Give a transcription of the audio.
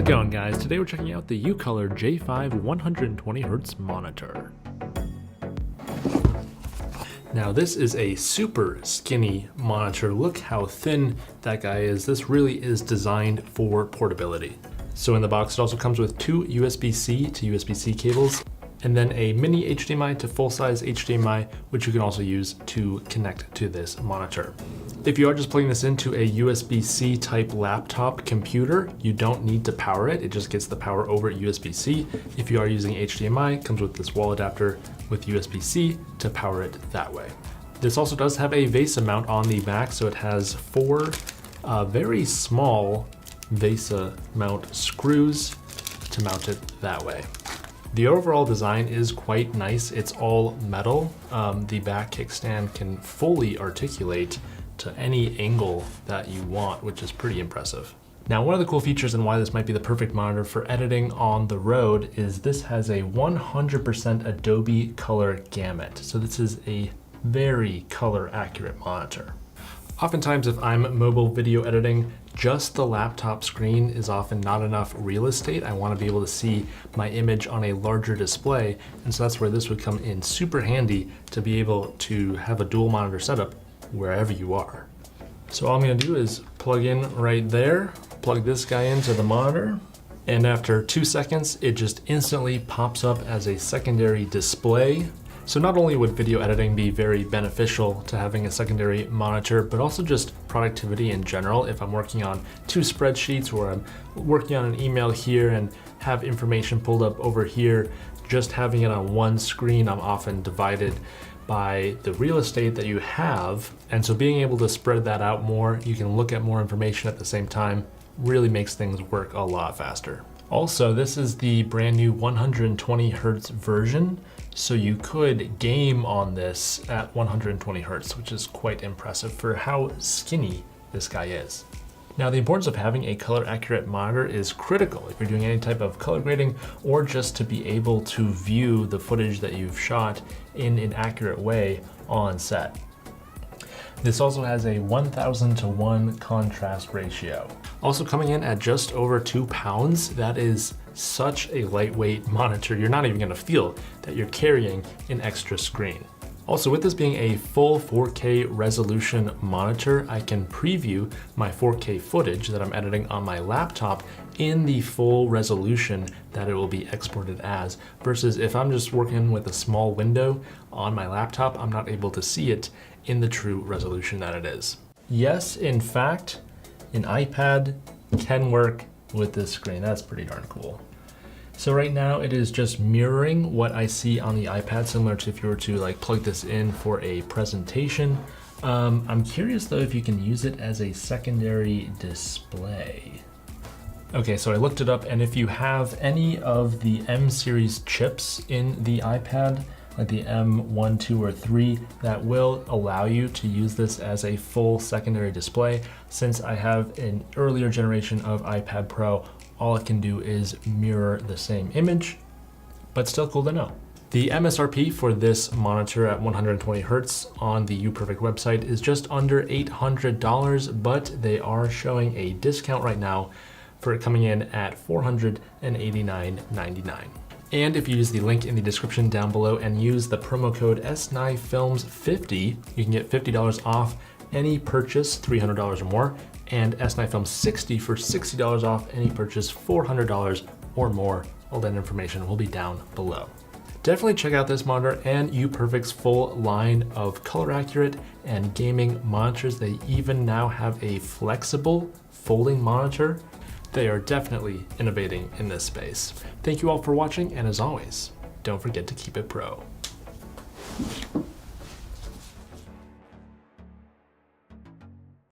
going, guys? Today we're checking out the UColor J5 120Hz monitor. Now this is a super skinny monitor. Look how thin that guy is. This really is designed for portability. So in the box it also comes with two USB-C to USB-C cables, and then a mini HDMI to full-size HDMI, which you can also use to connect to this monitor. If you are just plugging this into a USB-C type laptop computer, you don't need to power it. It just gets the power over USB-C. If you are using HDMI, it comes with this wall adapter with USB-C to power it that way. This also does have a VESA mount on the back, so it has four very small VESA mount screws to mount it that way. The overall design is quite nice. It's all metal. The back kickstand can fully articulate to any angle that you want, which is pretty impressive. Now, one of the cool features and why this might be the perfect monitor for editing on the road is this has a 100% Adobe color gamut. So this is a very color accurate monitor. Oftentimes, if I'm mobile video editing, just the laptop screen is often not enough real estate. I want to be able to see my image on a larger display. And so that's where this would come in super handy to be able to have a dual monitor setup wherever you are. So all I'm going to do is plug in right there, plug this guy into the monitor, and after 2 seconds, it just instantly pops up as a secondary display. So not only would video editing be very beneficial to having a secondary monitor, but also just productivity in general. If I'm working on two spreadsheets or I'm working on an email here and have information pulled up over here, just having it on one screen, I'm often divided by the real estate that you have. And so being able to spread that out more, you can look at more information at the same time, really makes things work a lot faster. Also, this is the brand new 120 Hz version. So you could game on this at 120 Hz, which is quite impressive for how skinny this guy is. Now, the importance of having a color accurate monitor is critical if you're doing any type of color grading or just to be able to view the footage that you've shot in an accurate way on set. This also has a 1000:1 contrast ratio. Also coming in at just over 2 pounds, that is such a lightweight monitor. You're not even gonna feel that you're carrying an extra screen. Also, with this being a full 4K resolution monitor, I can preview my 4K footage that I'm editing on my laptop in the full resolution that it will be exported as, versus if I'm just working with a small window on my laptop, I'm not able to see it in the true resolution that it is. Yes, in fact, an iPad can work with this screen. That's pretty darn cool. So right now it is just mirroring what I see on the iPad, similar to if you were to like plug this in for a presentation. I'm curious though if you can use it as a secondary display. Okay, so I looked it up, and if you have any of the M series chips in the iPad, like the M1, 2, or 3, that will allow you to use this as a full secondary display. Since I have an earlier generation of iPad Pro, all it can do is mirror the same image, but still cool to know. The MSRP for this monitor at 120 Hz on the UPerfect website is just under $800, but they are showing a discount right now for it coming in at $489.99. And if you use the link in the description down below and use the promo code SNIFilms50, you can get $50 off any purchase $300 or more, and SNIFilms60 for $60 off any purchase $400 or more. All that information will be down below. Definitely check out this monitor and UPerfect's full line of color accurate and gaming monitors. They even now have a flexible folding monitor. They are definitely innovating in this space. Thank you all for watching, and as always, don't forget to keep it pro.